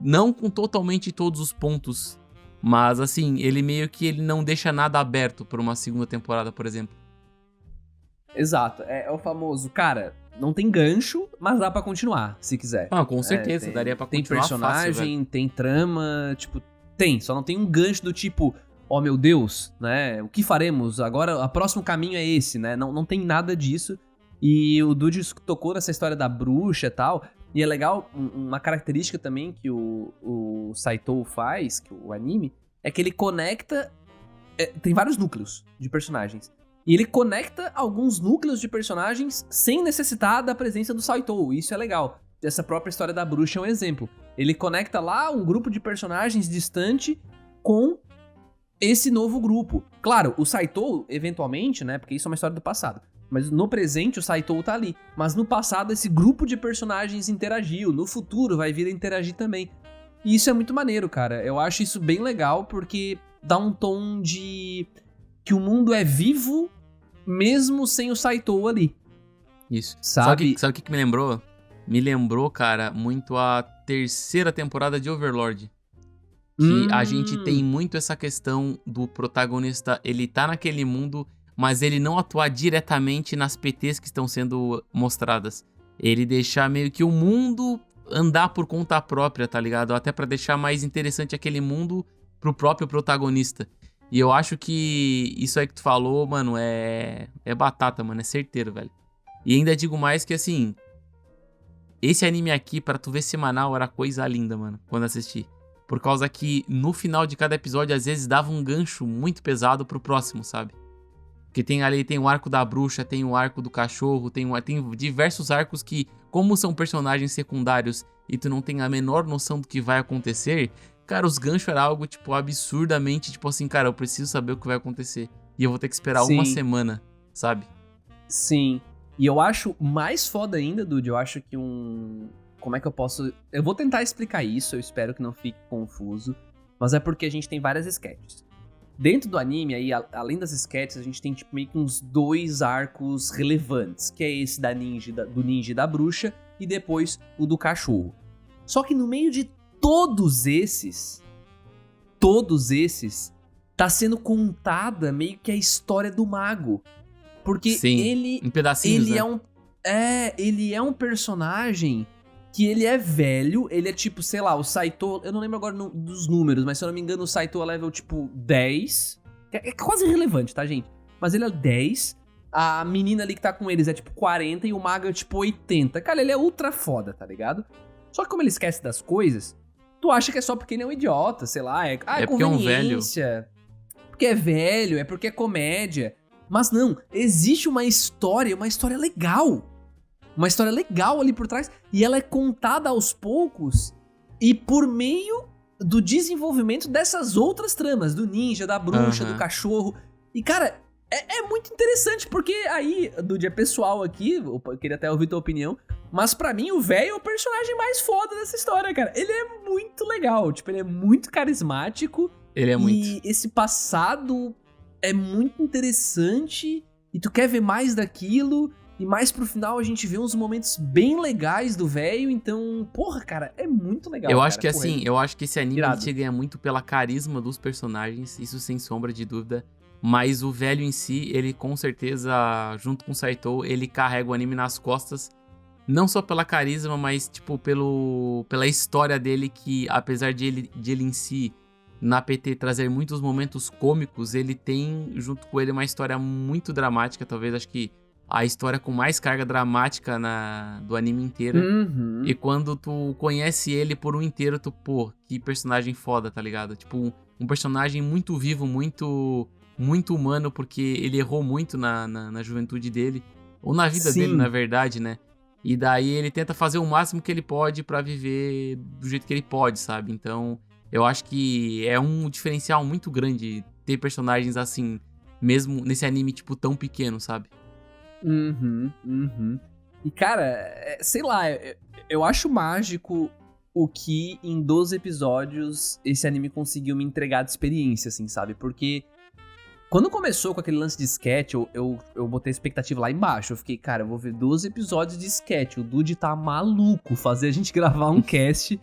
Speaker 3: não com totalmente todos os pontos, mas assim, ele meio que ele não deixa nada aberto pra uma segunda temporada, por exemplo.
Speaker 2: Exato, é o famoso, cara, não tem gancho, mas dá pra continuar, se quiser.
Speaker 3: Com certeza, daria pra
Speaker 2: tem
Speaker 3: continuar
Speaker 2: personagem,
Speaker 3: fácil,
Speaker 2: tem trama, tipo, só não tem um gancho do tipo, oh meu Deus, né, o que faremos? Agora, o próximo caminho é esse, né, não tem nada disso. E o Dude tocou nessa história da bruxa e tal, e é legal, uma característica também que o Saito faz, que o anime, é que ele conecta, tem vários núcleos de personagens. E ele conecta alguns núcleos de personagens sem necessitar da presença do Saito. Isso é legal. Essa própria história da bruxa é um exemplo. Ele conecta lá um grupo de personagens distante com esse novo grupo. Claro, o Saito, eventualmente, né? Porque isso é uma história do passado. Mas no presente o Saito tá ali. Mas no passado esse grupo de personagens interagiu. No futuro vai vir a interagir também. E isso é muito maneiro, cara. Eu acho isso bem legal porque dá um tom de que o mundo é vivo mesmo sem o Saito ali.
Speaker 3: Isso.
Speaker 2: Sabe
Speaker 3: o que me lembrou? Me lembrou, cara, muito a terceira temporada de Overlord. Que a gente tem muito essa questão do protagonista, ele tá naquele mundo, mas ele não atuar diretamente nas PTs que estão sendo mostradas. Ele deixar meio que o mundo andar por conta própria, tá ligado? Até pra deixar mais interessante aquele mundo pro próprio protagonista. E eu acho que isso aí que tu falou, mano, é batata, mano, é certeiro, velho. E ainda digo mais que, assim, esse anime aqui, pra tu ver semanal, era coisa linda, mano, quando assisti. Por causa que no final de cada episódio, às vezes, dava um gancho muito pesado pro próximo, sabe? Porque tem o arco da bruxa, tem o arco do cachorro, tem diversos arcos que, como são personagens secundários e tu não tem a menor noção do que vai acontecer, cara, os ganchos era algo, tipo, absurdamente, tipo assim, cara, eu preciso saber o que vai acontecer. E eu vou ter que esperar uma semana, sabe?
Speaker 2: Sim. E eu acho mais foda ainda, Dude, eu acho que como é que eu posso... Eu vou tentar explicar isso, eu espero que não fique confuso, mas é porque a gente tem várias sketches. Dentro do anime, aí, além das sketches, a gente tem tipo, meio que uns 2 arcos relevantes, que é esse do ninja e da bruxa, e depois o do cachorro. Só que no meio de todos esses, tá sendo contada meio que a história do mago. Porque
Speaker 3: Sim, em pedacinhos,
Speaker 2: ele
Speaker 3: né?
Speaker 2: Ele é um personagem que ele é velho, ele é tipo, sei lá, o Saito, eu não lembro agora dos números, mas se eu não me engano o Saito é level tipo 10, é quase irrelevante, tá, gente? Mas ele é 10, a menina ali que tá com eles é tipo 40 e o mago é tipo 80. Cara, ele é ultra foda, tá ligado? Só que como ele esquece das coisas, tu acha que é só porque ele é um idiota, sei lá, é
Speaker 3: porque é um velho.
Speaker 2: Porque é velho, é porque é comédia. Mas não, existe uma história legal. Uma história legal ali por trás. E ela é contada aos poucos e por meio do desenvolvimento dessas outras tramas. Do ninja, da bruxa, do cachorro. E, cara, é muito interessante. Porque aí, Dude, é pessoal aqui. Eu queria até ouvir tua opinião. Mas pra mim, o velho é o personagem mais foda dessa história, cara. Ele é muito legal. Tipo, ele é muito carismático.
Speaker 3: Ele é muito.
Speaker 2: E esse passado é muito interessante. E tu quer ver mais daquilo. E mais pro final a gente vê uns momentos bem legais do velho, então, porra, cara, é muito legal.
Speaker 3: Eu
Speaker 2: cara.
Speaker 3: acho que
Speaker 2: porra,
Speaker 3: assim, eu acho que esse anime
Speaker 2: irado.
Speaker 3: te ganha muito pela carisma dos personagens, isso sem sombra de dúvida. Mas o velho em si, ele com certeza, junto com o Saito, ele carrega o anime nas costas. Não só pela carisma, mas tipo, pela história dele, que apesar de ele em si, na PT, trazer muitos momentos cômicos, ele tem junto com ele uma história muito dramática, talvez, acho que a história com mais carga dramática do anime inteiro.
Speaker 2: Uhum.
Speaker 3: E quando tu conhece ele por um inteiro, tu, pô, que personagem foda, tá ligado? Tipo, um personagem muito vivo, muito humano, porque ele errou muito na juventude dele. Ou na vida dele, na verdade, né? E daí ele tenta fazer o máximo que ele pode pra viver do jeito que ele pode, sabe? Então, eu acho que é um diferencial muito grande ter personagens assim, mesmo nesse anime, tipo, tão pequeno, sabe?
Speaker 2: E, cara, sei lá, eu acho mágico o que em 12 episódios esse anime conseguiu me entregar de experiência, assim, sabe? Porque quando começou com aquele lance de sketch, eu botei a expectativa lá embaixo. Eu fiquei, cara, eu vou ver 12 episódios de sketch. O Dude tá maluco fazer a gente gravar um cast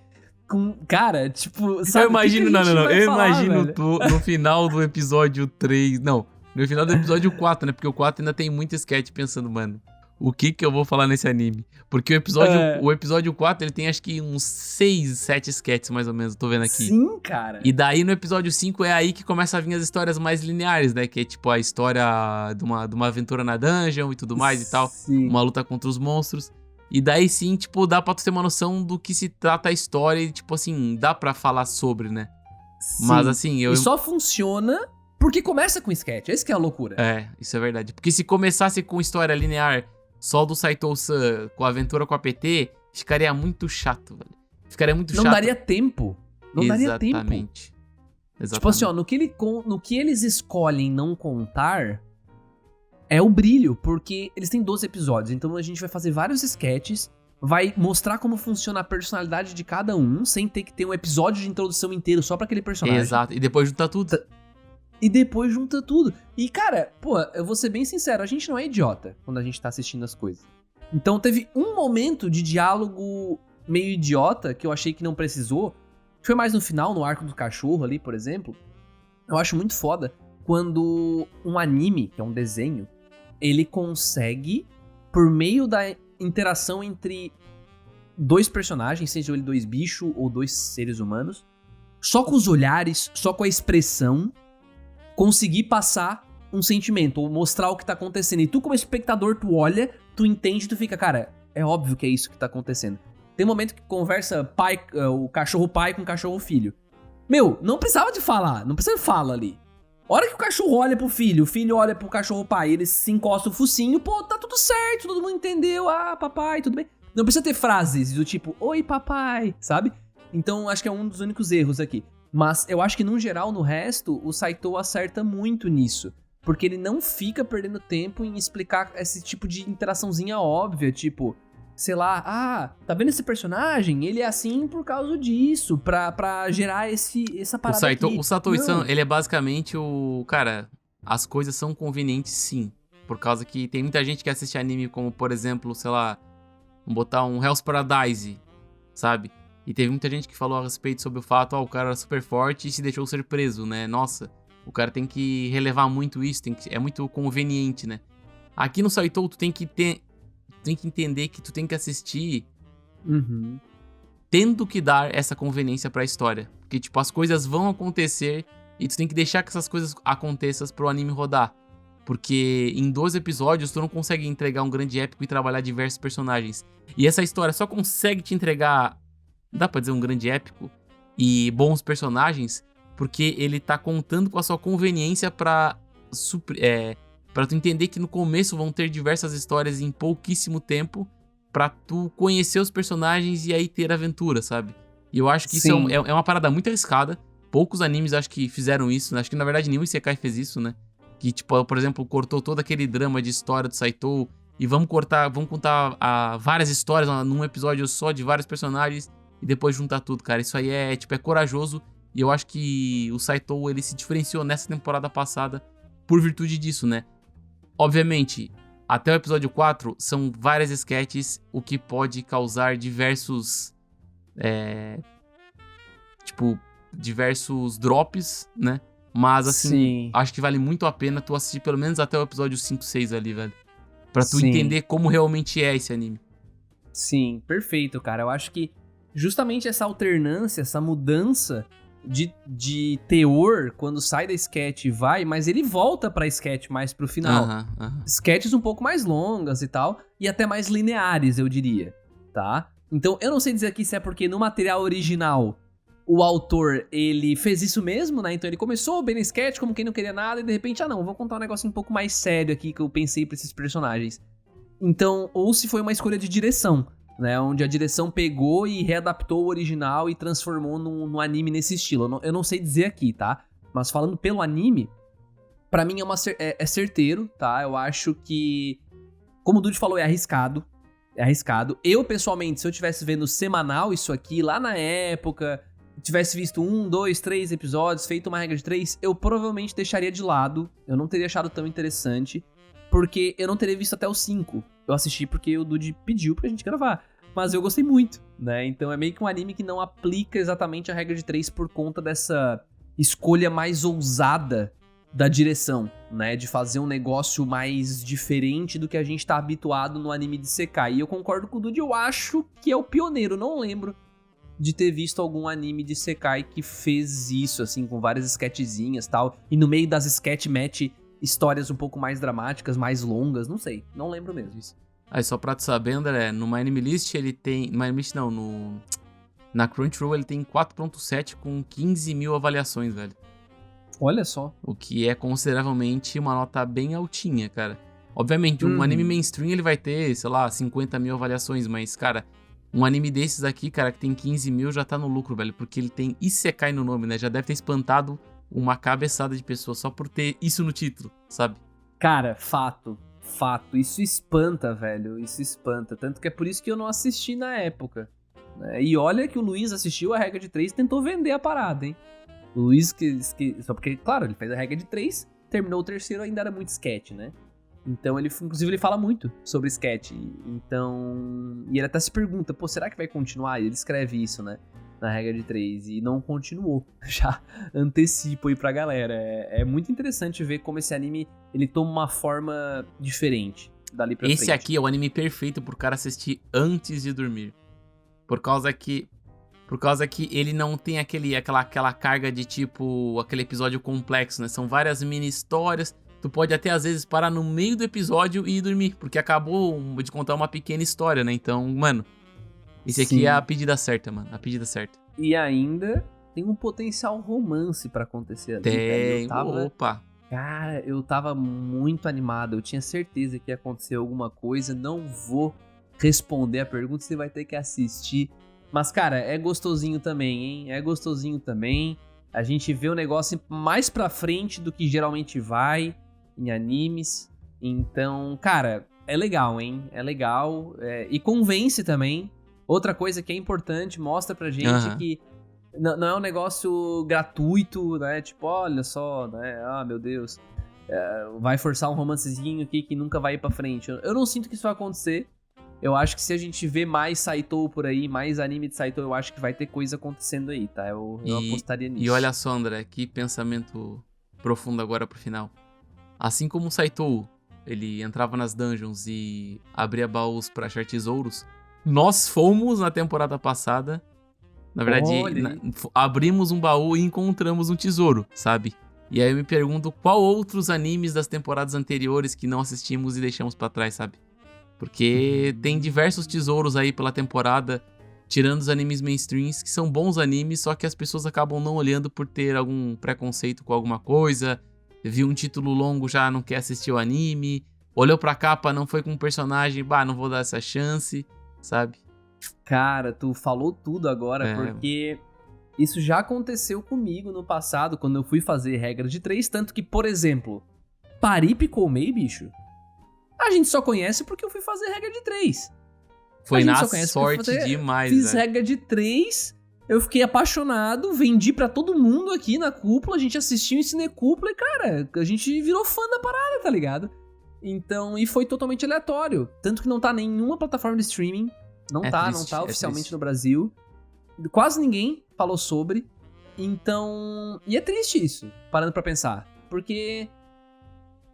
Speaker 2: com... Cara, tipo, sabe?
Speaker 3: Eu imagino, não. Eu imagino
Speaker 2: velho?
Speaker 3: no final do episódio 3... Não, no final do episódio 4, né? Porque o 4 ainda tem muito sketch pensando, mano, o que eu vou falar nesse anime? Porque o episódio 4, ele tem acho que uns 6, 7 sketches, mais ou menos, tô vendo aqui.
Speaker 2: Sim, cara.
Speaker 3: E daí no episódio 5 é aí que começa a vir as histórias mais lineares, né? Que é tipo a história de uma aventura na dungeon e tudo mais e tal.
Speaker 2: Sim.
Speaker 3: Uma luta contra os monstros. E daí sim, tipo, dá pra tu ter uma noção do que se trata a história e, tipo assim, dá pra falar sobre, né?
Speaker 2: Sim.
Speaker 3: Mas assim,
Speaker 2: E só funciona porque começa com sketch. Essa que é a loucura.
Speaker 3: É, isso é verdade. Porque se começasse com história linear só do Saito-san com a aventura com a PT, ficaria muito chato, velho. Ficaria muito chato.
Speaker 2: Não daria tempo. Não daria tempo.
Speaker 3: Exatamente.
Speaker 2: Tipo assim, ó, no que eles escolhem não contar é o brilho, porque eles têm 12 episódios, então a gente vai fazer vários sketches, vai mostrar como funciona a personalidade de cada um, sem ter que ter um episódio de introdução inteiro só pra aquele personagem.
Speaker 3: Exato, e depois junta tudo.
Speaker 2: E, cara, pô, eu vou ser bem sincero, a gente não é idiota quando a gente tá assistindo as coisas. Então teve um momento de diálogo meio idiota que eu achei que não precisou, que foi mais no final, no arco do cachorro ali, por exemplo. Eu acho muito foda quando um anime, que é um desenho, ele consegue, por meio da interação entre dois personagens, seja ele dois bichos ou dois seres humanos, só com os olhares, só com a expressão, conseguir passar um sentimento, ou mostrar o que tá acontecendo. E tu, como espectador, tu olha, tu entende, tu fica, cara, é óbvio que é isso que tá acontecendo. Tem um momento que conversa o cachorro pai com o cachorro filho. Meu, não precisava de falar, não precisa de fala ali. A hora que o cachorro olha pro filho, o filho olha pro cachorro pai, eles se encostam o focinho, pô, tá tudo certo, todo mundo entendeu, papai, tudo bem. Não precisa ter frases do tipo, oi papai, sabe? Então acho que é um dos únicos erros aqui. Mas eu acho que no geral, no resto, o Saito acerta muito nisso. Porque ele não fica perdendo tempo em explicar esse tipo de interaçãozinha óbvia, tipo, sei lá, tá vendo esse personagem? Ele é assim por causa disso, pra gerar essa parada aqui.
Speaker 3: O Satoshi-san, ele é basicamente o... Cara, as coisas são convenientes sim. Por causa que tem muita gente que assiste anime como, por exemplo, sei lá, vamos botar um Hell's Paradise, sabe? E teve muita gente que falou a respeito sobre o fato, o cara era super forte e se deixou ser preso, né? Nossa, o cara tem que relevar muito isso, é muito conveniente, né? Aqui no Saito, tu tem que entender que tu tem que assistir tendo que dar essa conveniência pra história. Porque, tipo, as coisas vão acontecer e tu tem que deixar que essas coisas aconteçam pro anime rodar. Porque em 12 episódios tu não consegue entregar um grande épico e trabalhar diversos personagens. E essa história só consegue te entregar, dá pra dizer, um grande épico e bons personagens, porque ele tá contando com a sua conveniência pra tu entender que no começo vão ter diversas histórias em pouquíssimo tempo pra tu conhecer os personagens e aí ter aventura, sabe? E eu acho que isso é uma parada muito arriscada. Poucos animes acho que fizeram isso, né? Acho que na verdade nenhum Isekai fez isso, né? Que, tipo, por exemplo, cortou todo aquele drama de história do Saito e vamos contar várias histórias num episódio só de vários personagens e depois juntar tudo, cara. Isso aí é corajoso e eu acho que o Saito, ele se diferenciou nessa temporada passada por virtude disso, né? Obviamente, até o episódio 4 são várias sketches, o que pode causar diversos drops, né? Mas, assim, acho que vale muito a pena tu assistir pelo menos até o episódio 5, 6 ali, velho. Pra tu entender como realmente é esse anime.
Speaker 2: Sim, perfeito, cara. Eu acho que justamente essa alternância, essa mudança de teor, quando sai da sketch e vai, mas ele volta pra sketch mais pro final. Sketches um pouco mais longas e tal, e até mais lineares, eu diria, tá? Então, eu não sei dizer aqui se é porque no material original o autor, ele fez isso mesmo, né? Então ele começou bem na sketch, como quem não queria nada, e de repente, vou contar um negócio um pouco mais sério aqui que eu pensei pra esses personagens. Então, ou se foi uma escolha de direção, né? Onde a direção pegou e readaptou o original e transformou num anime nesse estilo. Eu não sei dizer aqui, tá? Mas falando pelo anime, pra mim é certeiro, tá? Eu acho que, como o Dude falou, é arriscado. É arriscado. Eu, pessoalmente, se eu tivesse vendo semanal isso aqui, lá na época, tivesse visto 1, 2, 3 episódios, feito uma regra de 3, eu provavelmente deixaria de lado. Eu não teria achado tão interessante, porque eu não teria visto até o 5. Eu assisti porque o Dude pediu pra gente gravar. Mas eu gostei muito, né? Então é meio que um anime que não aplica exatamente a regra de 3 por conta dessa escolha mais ousada da direção, né? De fazer um negócio mais diferente do que a gente tá habituado no anime de Isekai. E eu concordo com o Dude, eu acho que é o pioneiro, não lembro de ter visto algum anime de Isekai que fez isso, assim, com várias sketchzinhas e tal. E no meio das sketch mete histórias um pouco mais dramáticas, mais longas, não sei. Não lembro mesmo isso.
Speaker 3: Aí, só pra tu saber, André, no My Anime List ele tem... No My Anime List não, na Crunchyroll ele tem 4.7 com 15 mil avaliações, velho.
Speaker 2: Olha só.
Speaker 3: O que é consideravelmente uma nota bem altinha, cara. Obviamente, um anime mainstream ele vai ter, sei lá, 50 mil avaliações, mas, cara, um anime desses aqui, cara, que tem 15 mil já tá no lucro, velho, porque ele tem Isekai no nome, né? Já deve ter espantado uma cabeçada de pessoas só por ter isso no título, sabe?
Speaker 2: Cara, fato. Isso espanta, velho. Isso espanta. Tanto que é por isso que eu não assisti na época. Né? E olha que o Luiz assistiu a regra de 3 e tentou vender a parada, hein? O Luiz, só porque, claro, ele fez a regra de 3, terminou o terceiro, ainda era muito sketch, né? Então, inclusive, ele fala muito sobre sketch. Então... E ele até se pergunta, será que vai continuar? E ele escreve isso, né? Na regra de 3. E não continuou. Já antecipo aí pra galera. É muito interessante ver como esse anime, ele toma uma forma diferente dali pra frente.
Speaker 3: Esse aqui é o anime perfeito pro cara assistir antes de dormir. Por causa que... Por causa que ele não tem aquela carga de tipo, aquele episódio complexo, né? São várias mini histórias. Tu pode até às vezes parar no meio do episódio e ir dormir, porque acabou de contar uma pequena história, né? Então, mano, esse aqui
Speaker 2: Sim.
Speaker 3: é a pedida certa, mano. A pedida certa.
Speaker 2: E ainda tem um potencial romance pra acontecer ali. velho.
Speaker 3: Tem. Opa.
Speaker 2: Cara, eu tava muito animado. Eu tinha certeza que ia acontecer alguma coisa. Não vou responder a pergunta, você vai ter que assistir. Mas, cara, é gostosinho também, hein? É gostosinho também. A gente vê o negócio mais pra frente do que geralmente vai em animes. Então, cara, é legal, hein? É legal. E convence também. Outra coisa que é importante, mostra pra gente que não é um negócio gratuito, né? Tipo, olha só, né? Ah, meu Deus. Vai forçar um romancezinho aqui que nunca vai ir pra frente. Eu não sinto que isso vai acontecer. Eu acho que se a gente vê mais Saitou por aí, mais anime de Saitou, eu acho que vai ter coisa acontecendo aí, tá? Eu apostaria nisso.
Speaker 3: E olha só, André, que pensamento profundo agora pro final. Assim como o Saitou, ele entrava nas dungeons e abria baús pra achar tesouros, nós fomos na temporada passada, na verdade, abrimos um baú e encontramos um tesouro, sabe? E aí eu me pergunto qual outros animes das temporadas anteriores que não assistimos e deixamos pra trás, sabe? Porque tem diversos tesouros aí pela temporada, tirando os animes mainstreams, que são bons animes, só que as pessoas acabam não olhando por ter algum preconceito com alguma coisa, viu um título longo, já não quer assistir o anime, olhou pra capa, não foi com um personagem, não vou dar essa chance, sabe?
Speaker 2: Cara, tu falou tudo agora, porque isso já aconteceu comigo no passado, quando eu fui fazer regra de 3, tanto que, por exemplo, Paripe Koumei, bicho, a gente só conhece porque eu fui fazer regra de 3.
Speaker 3: Foi na sorte demais,
Speaker 2: Fiz regra de 3, eu fiquei apaixonado, vendi pra todo mundo aqui na cúpula, a gente assistiu em Cinecúpula e, cara, a gente virou fã da parada, tá ligado? Então, e foi totalmente aleatório. Tanto que não tá nenhuma plataforma de streaming, não tá oficialmente no Brasil. Quase ninguém falou sobre. Então, e é triste isso, parando pra pensar. Porque...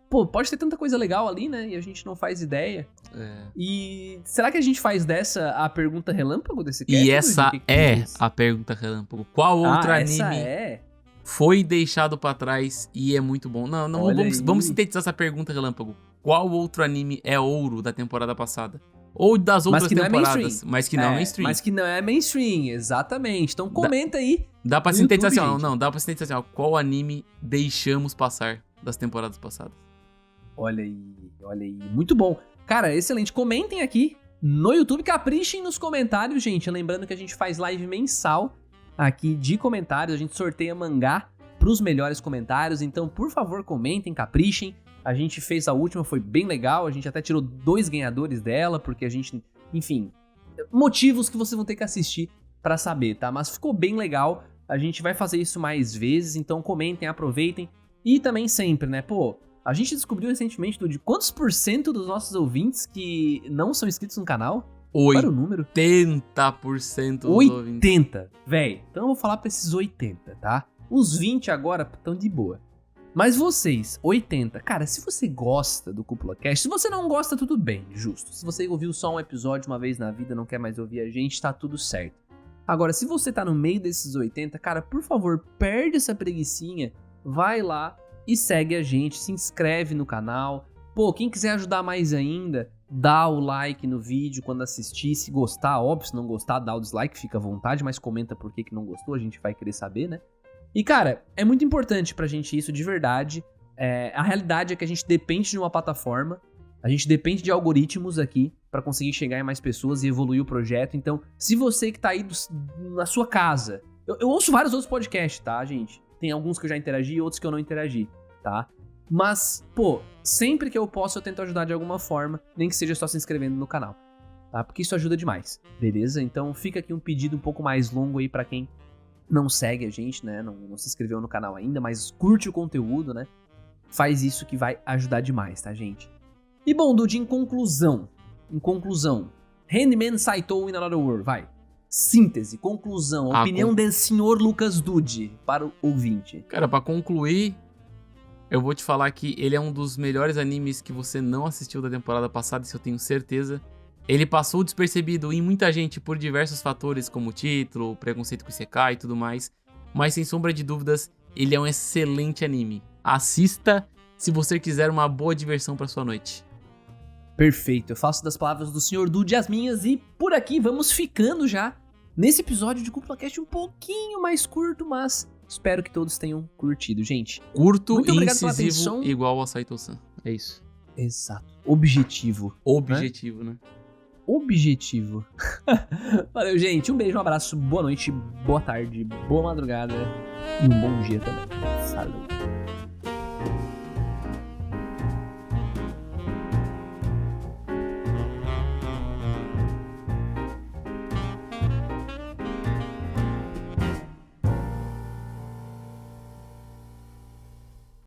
Speaker 2: pô, pode ter tanta coisa legal ali, né? E a gente não faz ideia. E será que a gente faz dessa a pergunta relâmpago desse cast?
Speaker 3: E essa a pergunta relâmpago. Qual outro anime foi deixado pra trás e é muito bom? Não, vamos sintetizar essa pergunta relâmpago. Qual outro anime é ouro da temporada passada? Ou das outras temporadas, mas que não é mainstream.
Speaker 2: Mas que não é mainstream, exatamente. Então comenta aí.
Speaker 3: Dá pra sintetizar assim, não, dá pra sintetizar assim, qual anime deixamos passar das temporadas passadas?
Speaker 2: Olha aí, muito bom. Cara, excelente. Comentem aqui no YouTube, caprichem nos comentários, gente. Lembrando que a gente faz live mensal aqui de comentários, a gente sorteia mangá pros melhores comentários, então por favor comentem, caprichem. A gente fez a última, foi bem legal, a gente até tirou 2 ganhadores dela, porque a gente, enfim, motivos que vocês vão ter que assistir pra saber, tá? Mas ficou bem legal, a gente vai fazer isso mais vezes, então comentem, aproveitem. E também sempre, né, pô, a gente descobriu recentemente, de quantos % dos nossos ouvintes que não são inscritos no canal? Qual era o número?
Speaker 3: 80% dos
Speaker 2: 80,
Speaker 3: ouvintes.
Speaker 2: 80, véi. Então eu vou falar pra esses 80, tá? Os 20 agora estão de boa. Mas vocês, 80, cara, se você gosta do Cúpula Cast, se você não gosta, tudo bem, justo. Se você ouviu só um episódio uma vez na vida, não quer mais ouvir a gente, tá tudo certo. Agora, se você tá no meio desses 80, cara, por favor, perde essa preguicinha, vai lá e segue a gente, se inscreve no canal. Pô, quem quiser ajudar mais ainda, dá o like no vídeo quando assistir, se gostar, óbvio, se não gostar, dá o dislike, fica à vontade, mas comenta por que não gostou, a gente vai querer saber, né? E, cara, é muito importante pra gente isso de verdade. A realidade é que a gente depende de uma plataforma, a gente depende de algoritmos aqui pra conseguir chegar em mais pessoas e evoluir o projeto. Então, se você que tá aí na sua casa... Eu ouço vários outros podcasts, tá, gente? Tem alguns que eu já interagi e outros que eu não interagi, tá? Mas, pô, sempre que eu posso eu tento ajudar de alguma forma, nem que seja só se inscrevendo no canal, tá? Porque isso ajuda demais, beleza? Então fica aqui um pedido um pouco mais longo aí pra quem não segue a gente, né? Não se inscreveu no canal ainda, mas curte o conteúdo, né? Faz isso que vai ajudar demais, tá, gente? E bom, Dude, em conclusão, Handman Saitou in Another World, vai. Síntese, conclusão, opinião do senhor Lucas Dude para o ouvinte.
Speaker 3: Cara, pra concluir, eu vou te falar que ele é um dos melhores animes que você não assistiu da temporada passada, isso eu tenho certeza. Ele passou despercebido em muita gente por diversos fatores, como título, preconceito com Isekai e tudo mais. Mas sem sombra de dúvidas, ele é um excelente anime. Assista se você quiser uma boa diversão pra sua noite.
Speaker 2: Perfeito, eu faço das palavras do Sr. Dude as minhas e por aqui vamos ficando já nesse episódio de CúpulaCast um pouquinho mais curto, mas espero que todos tenham curtido, gente.
Speaker 3: Curto
Speaker 2: Muito
Speaker 3: e
Speaker 2: obrigado pela
Speaker 3: incisivo,
Speaker 2: atenção.
Speaker 3: igual a Saito-san. É isso.
Speaker 2: Exato, objetivo.
Speaker 3: Objetivo, né?
Speaker 2: Objetivo. Valeu, gente, um beijo, um abraço, boa noite, boa tarde, boa madrugada e um bom dia também. Falou.